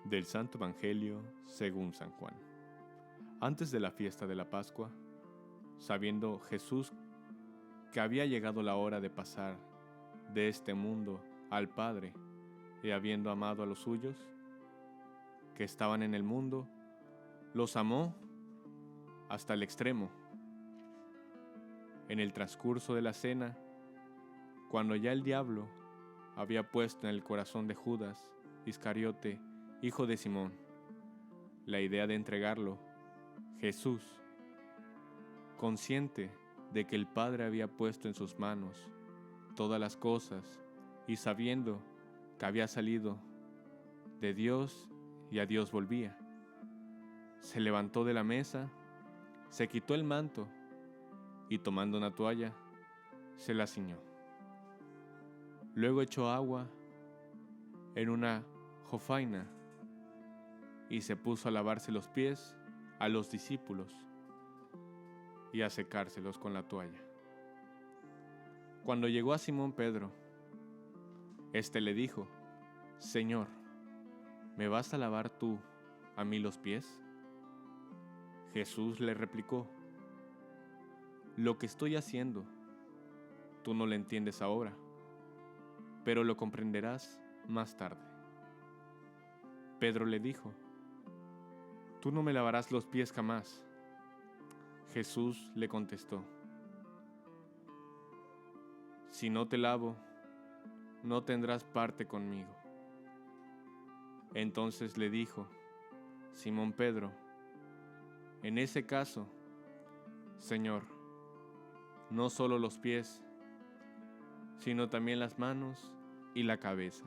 Del Santo Evangelio según San Juan. Antes de la fiesta de la Pascua, sabiendo Jesús que había llegado la hora de pasar de este mundo al Padre, y habiendo amado a los suyos, que estaban en el mundo, los amó hasta el extremo. En el transcurso de la cena, cuando ya el diablo había puesto en el corazón de Judas Iscariote, hijo de Simón, la idea de entregarlo, Jesús, consciente de que el Padre había puesto en sus manos todas las cosas y sabiendo que había salido de Dios y a Dios volvía, se levantó de la mesa, se quitó el manto y tomando una toalla, se la ciñó. Luego echó agua en una jofaina y se puso a lavarse los pies a los discípulos y a secárselos con la toalla. Cuando llegó a Simón Pedro, éste le dijo: Señor, ¿me vas a lavar tú a mí los pies? Jesús le replicó: Lo que estoy haciendo, tú no lo entiendes ahora, pero lo comprenderás más tarde. Pedro le dijo: Tú no me lavarás los pies jamás. Jesús le contestó: Si no te lavo, no tendrás parte conmigo. Entonces le dijo Simón Pedro: En ese caso, Señor, no solo los pies, sino también las manos y la cabeza.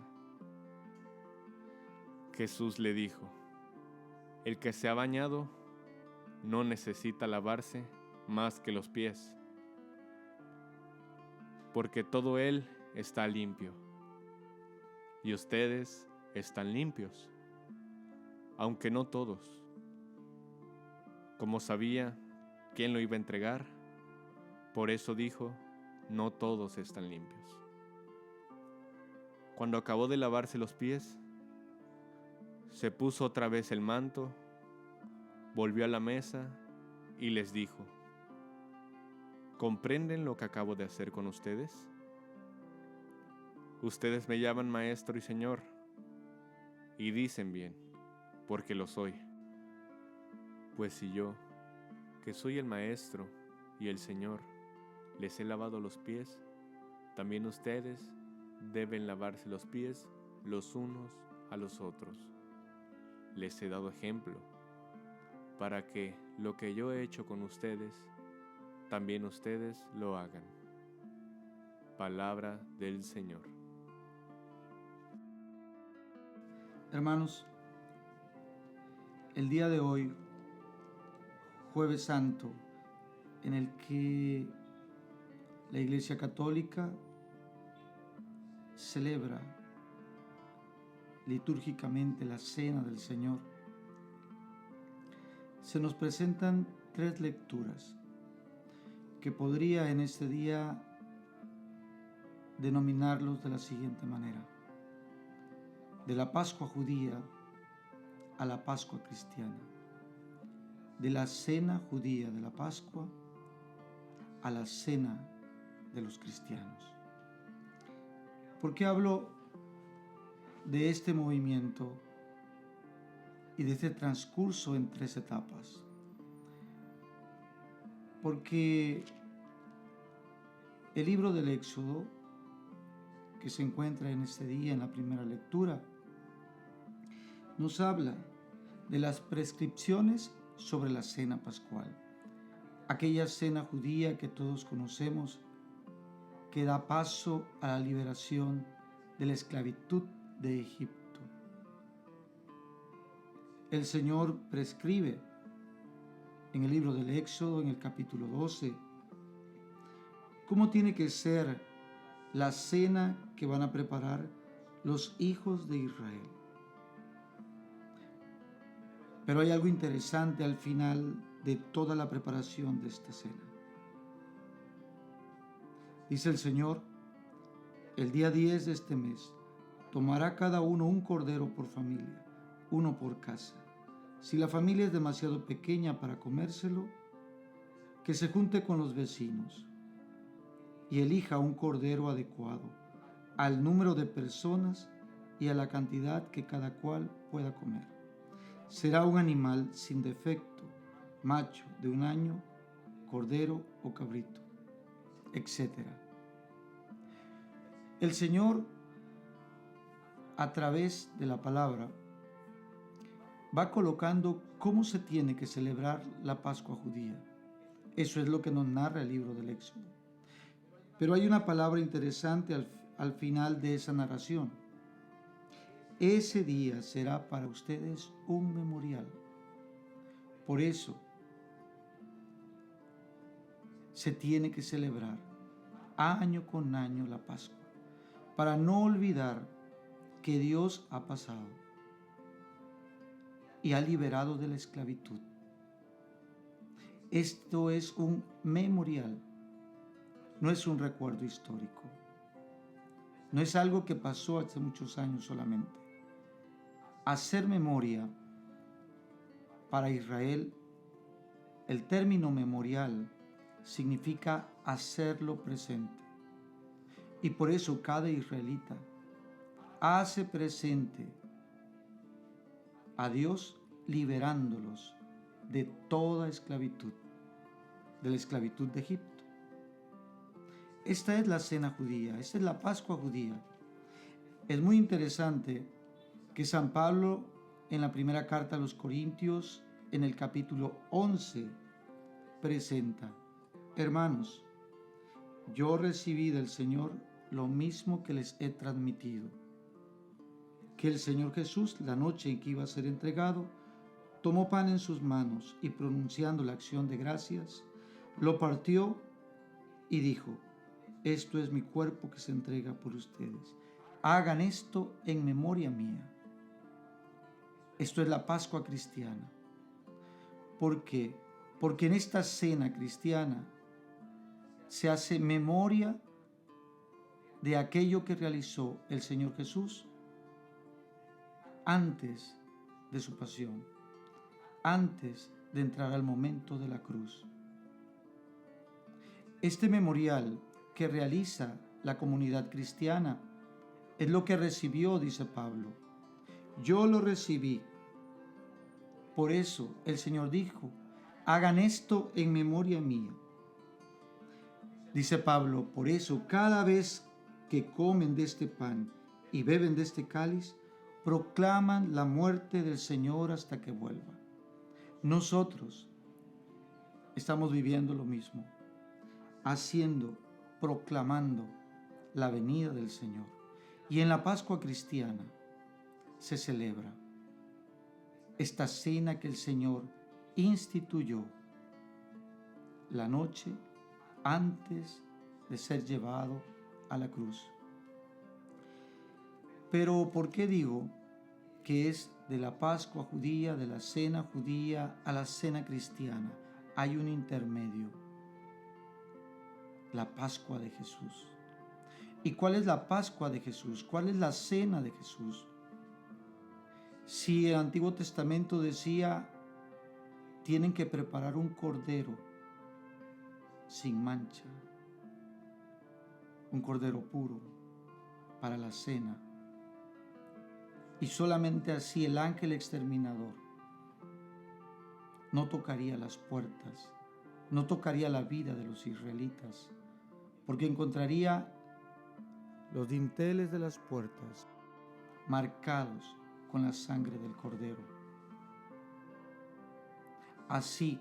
Jesús le dijo: El que se ha bañado no necesita lavarse más que los pies, porque todo él está limpio, y ustedes están limpios, aunque no todos. Como sabía quién lo iba a entregar, por eso dijo: No todos están limpios. Cuando acabó de lavarse los pies, se puso otra vez el manto, volvió a la mesa y les dijo: ¿Comprenden lo que acabo de hacer con ustedes? Ustedes me llaman Maestro y Señor, y dicen bien, porque lo soy. Pues si yo, que soy el Maestro y el Señor, les he lavado los pies, también ustedes deben lavarse los pies los unos a los otros. Les he dado ejemplo, para que lo que yo he hecho con ustedes, también ustedes lo hagan. Palabra del Señor. Hermanos, el día de hoy, Jueves Santo, en el que la Iglesia Católica celebra litúrgicamente la Cena del Señor, se nos presentan tres lecturas que podría en este día denominarlos de la siguiente manera: de la Pascua judía a la Pascua cristiana, de la cena judía de la Pascua a la cena de los cristianos. ¿Por qué hablo de este movimiento y de este transcurso en tres etapas? Porque el libro del Éxodo, que se encuentra en este día en la primera lectura, nos habla de las prescripciones sobre la cena pascual, aquella cena judía que todos conocemos, que da paso a la liberación de la esclavitud de Egipto. El Señor prescribe en el libro del Éxodo, en el capítulo 12, cómo tiene que ser la cena que van a preparar los hijos de Israel. Pero hay algo interesante al final de toda la preparación de esta cena. Dice el Señor, el día 10 de este mes, tomará cada uno un cordero por familia, uno por casa. Si la familia es demasiado pequeña para comérselo, que se junte con los vecinos y elija un cordero adecuado al número de personas y a la cantidad que cada cual pueda comer. Será un animal sin defecto, macho de 1 año, cordero o cabrito, etc. El Señor, a través de la palabra, va colocando cómo se tiene que celebrar la Pascua judía. Eso es lo que nos narra el libro del Éxodo. Pero hay una palabra interesante al final de esa narración. Ese día será para ustedes un memorial. Por eso se tiene que celebrar año con año la Pascua, para no olvidar que Dios ha pasado y ha liberado de la esclavitud. Esto es un memorial, no es un recuerdo histórico, no es algo que pasó hace muchos años solamente. Hacer memoria para Israel, el término memorial significa hacerlo presente. Y por eso cada israelita hace presente a Dios liberándolos de toda esclavitud, de la esclavitud de Egipto. Esta es la cena judía, esta es la Pascua judía. Es muy interesante que San Pablo en la primera carta a los Corintios, en el capítulo 11, presenta: hermanos, yo recibí del Señor lo mismo que les he transmitido, que el Señor Jesús, la noche en que iba a ser entregado, tomó pan en sus manos y, pronunciando la acción de gracias, lo partió y dijo: esto es mi cuerpo que se entrega por ustedes. Hagan esto en memoria mía. Esto es la Pascua cristiana. ¿Por qué? Porque en esta cena cristiana se hace memoria de aquello que realizó el Señor Jesús antes de su pasión, antes de entrar al momento de la cruz. Este memorial que realiza la comunidad cristiana es lo que recibió, dice Pablo. Yo lo recibí. Por eso el Señor dijo: hagan esto en memoria mía. Dice Pablo: por eso cada vez que comen de este pan y beben de este cáliz, proclaman la muerte del Señor hasta que vuelva. Nosotros estamos viviendo lo mismo, proclamando la venida del Señor. Y en la Pascua cristiana se celebra esta cena que el Señor instituyó la noche antes de ser llevado a la cruz. Pero ¿por qué digo que es de la Pascua judía, de la cena judía a la cena cristiana? Hay un intermedio, la Pascua de Jesús. ¿Y cuál es la Pascua de Jesús? ¿Cuál es la cena de Jesús? Si el Antiguo Testamento decía: tienen que preparar un cordero sin mancha, un cordero puro para la cena, y solamente así el ángel exterminador no tocaría las puertas, no tocaría la vida de los israelitas, porque encontraría los dinteles de las puertas marcados con la sangre del cordero. Así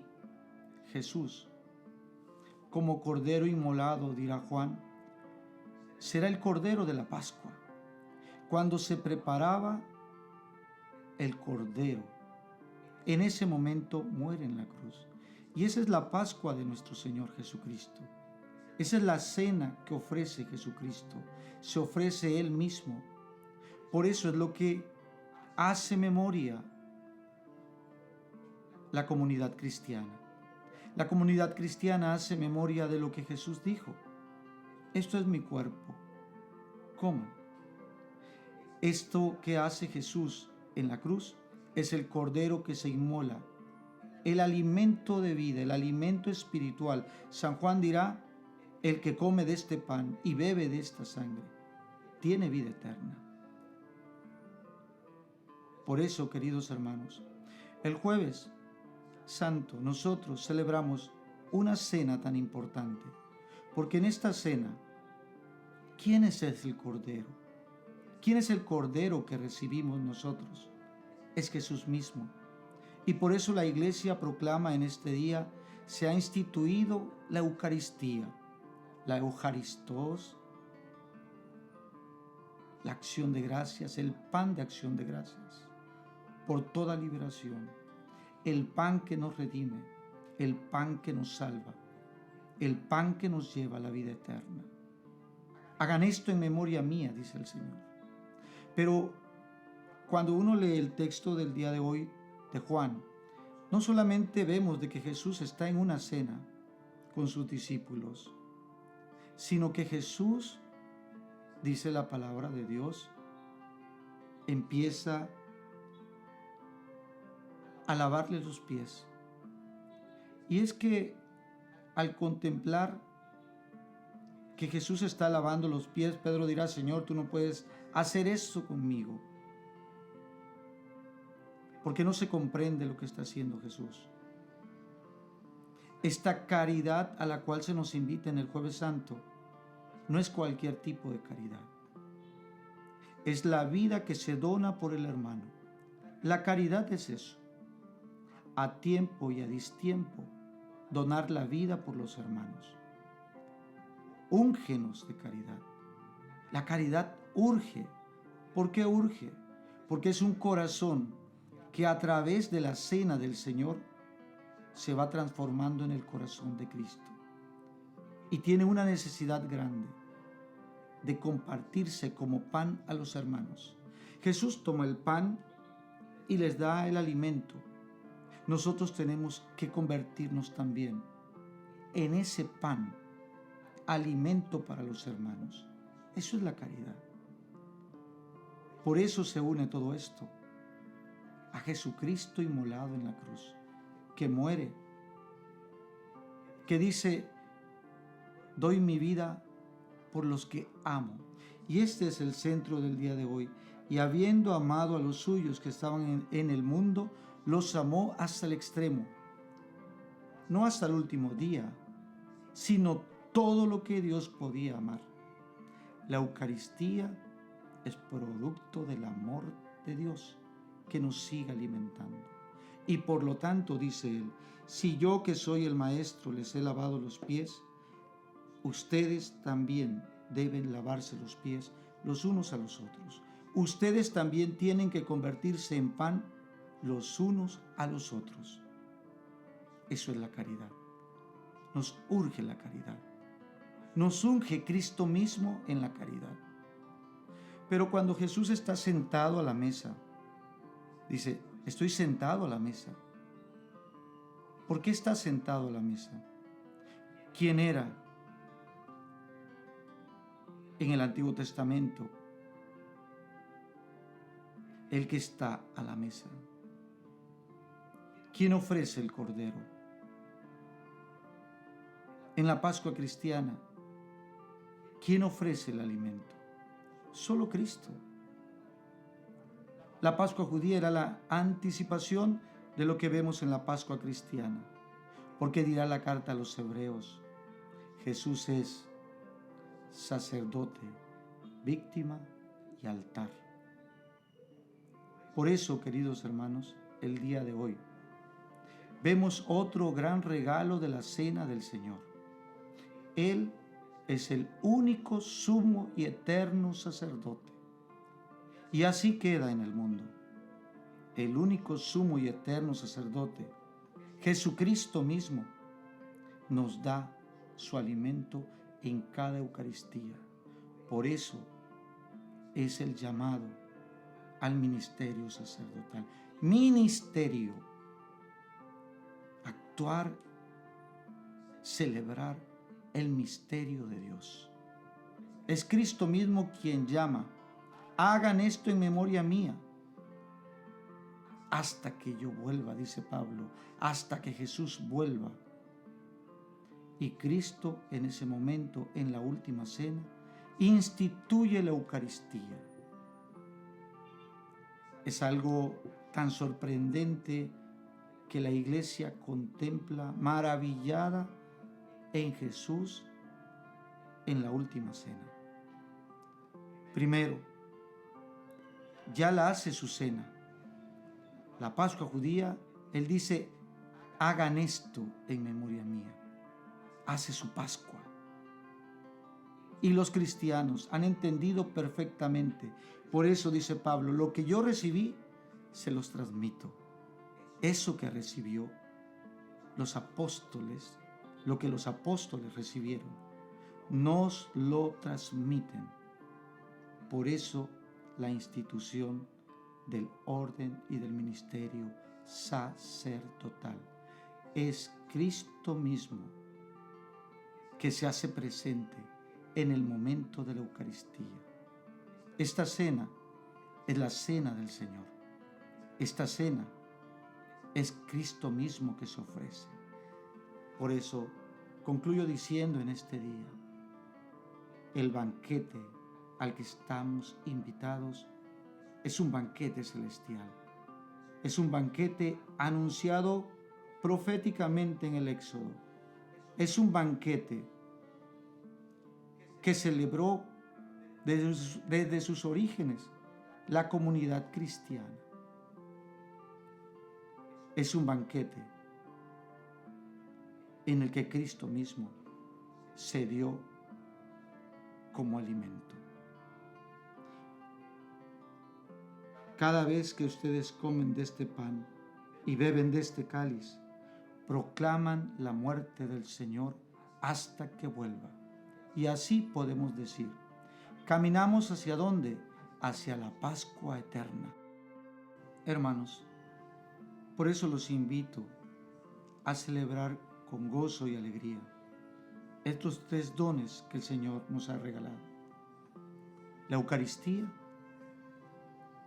Jesús, como cordero inmolado, dirá Juan, será el cordero de la Pascua. Cuando se preparaba el cordero, en ese momento muere en la cruz. Y esa es la Pascua de nuestro Señor Jesucristo. Esa es la cena que ofrece Jesucristo. Se ofrece Él mismo. Por eso es lo que hace memoria la comunidad cristiana. La comunidad cristiana hace memoria de lo que Jesús dijo. esto es mi cuerpo, coman. Esto que hace Jesús en la cruz es el cordero que se inmola, el alimento de vida, el alimento espiritual. San Juan dirá, el que come de este pan y bebe de esta sangre, tiene vida eterna. Por eso, queridos hermanos, el jueves santo nosotros celebramos una cena tan importante, porque en esta cena, ¿quién es el cordero? ¿Quién es el cordero que recibimos nosotros? Es Jesús mismo. Y por eso la Iglesia proclama en este día, se ha instituido la Eucaristía, la Eucharistos, la acción de gracias, el pan de acción de gracias, por toda liberación, el pan que nos redime, el pan que nos salva, el pan que nos lleva a la vida eterna. Hagan esto en memoria mía, dice el Señor. Pero cuando uno lee el texto del día de hoy de Juan, no solamente vemos de que Jesús está en una cena con sus discípulos, sino que Jesús, dice la palabra de Dios, empieza a lavarle los pies. Y es que al contemplar que Jesús está lavando los pies, Pedro dirá, Señor, tú no puedes hacer eso conmigo, porque no se comprende lo que está haciendo Jesús. Esta caridad a la cual se nos invita en el Jueves Santo no es cualquier tipo de caridad. Es la vida que se dona por el hermano. La caridad es eso. A tiempo y a distiempo, donar la vida por los hermanos. Úngenos de caridad. La caridad urge. ¿Por qué urge? Porque es un corazón que a través de la cena del Señor se va transformando en el corazón de Cristo. Y tiene una necesidad grande de compartirse como pan a los hermanos. Jesús toma el pan y les da el alimento. Nosotros tenemos que convertirnos también en ese pan, alimento para los hermanos. Eso es la caridad. Por eso se une todo esto a Jesucristo inmolado en la cruz, que muere, que dice, doy mi vida por los que amo. Y este es el centro del día de hoy. Y habiendo amado a los suyos que estaban en el mundo, los amó hasta el extremo. No hasta el último día, sino todo lo que Dios podía amar. La Eucaristía es producto del amor de Dios que nos sigue alimentando. Y por lo tanto, dice él, si yo que soy el maestro les he lavado los pies, ustedes también deben lavarse los pies los unos a los otros. Ustedes también tienen que convertirse en pan los unos a los otros. Eso es la caridad. Nos urge la caridad. Nos unge Cristo mismo en la caridad. Pero cuando Jesús está sentado a la mesa, dice, estoy sentado a la mesa. ¿Por qué está sentado a la mesa? ¿Quién era en el Antiguo Testamento el que está a la mesa? ¿Quién ofrece el cordero? En la Pascua cristiana, ¿quién ofrece el alimento? Solo Cristo. La Pascua judía era la anticipación de lo que vemos en la Pascua cristiana, porque dirá la carta a los hebreos, Jesús es sacerdote, víctima y altar. Por eso, queridos hermanos, el día de hoy vemos otro gran regalo de la cena del Señor. Él es el único sumo y eterno sacerdote. Y así queda en el mundo. El único sumo y eterno sacerdote, Jesucristo mismo, nos da su alimento en cada Eucaristía. Por eso es el llamado al ministerio sacerdotal. Ministerio. Actuar, celebrar el misterio de Dios. Es Cristo mismo quien llama: hagan esto en memoria mía. Hasta que yo vuelva, dice Pablo, hasta que Jesús vuelva. Y Cristo en ese momento, en la última cena, instituye la Eucaristía. Es algo tan sorprendente que la Iglesia contempla maravillada en Jesús en la última cena. Primero, ya la hace su cena. La Pascua judía, Él dice: hagan esto en memoria mía. Hace su Pascua. Y los cristianos han entendido perfectamente. Por eso dice Pablo: lo que yo recibí, se los transmito. Eso que recibió los apóstoles, lo que los apóstoles recibieron, nos lo transmiten. Por eso la institución del orden y del ministerio sacerdotal. Es Cristo mismo que se hace presente en el momento de la Eucaristía. Esta cena es la cena del Señor. Esta cena es Cristo mismo que se ofrece. Por eso concluyo diciendo en este día: el banquete al que estamos invitados es un banquete celestial. Es un banquete anunciado proféticamente en el Éxodo. Es un banquete que celebró desde sus orígenes la comunidad cristiana. Es un banquete en el que Cristo mismo se dio como alimento. Cada vez que ustedes comen de este pan y beben de este cáliz, proclaman la muerte del Señor hasta que vuelva. Y así podemos decir: caminamos ¿hacia dónde? Hacia la Pascua eterna. Hermanos, por eso los invito a celebrar con gozo y alegría estos tres dones que el Señor nos ha regalado: la Eucaristía,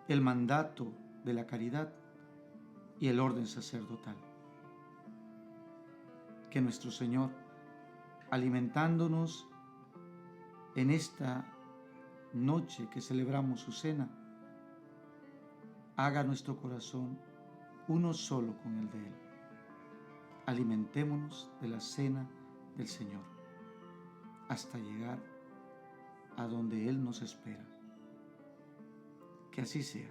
el mandato de la caridad y el orden sacerdotal. Que nuestro Señor, alimentándonos en esta noche que celebramos su cena, haga nuestro corazón uno solo con el de Él. Alimentémonos de la cena del Señor hasta llegar a donde Él nos espera. Que así sea.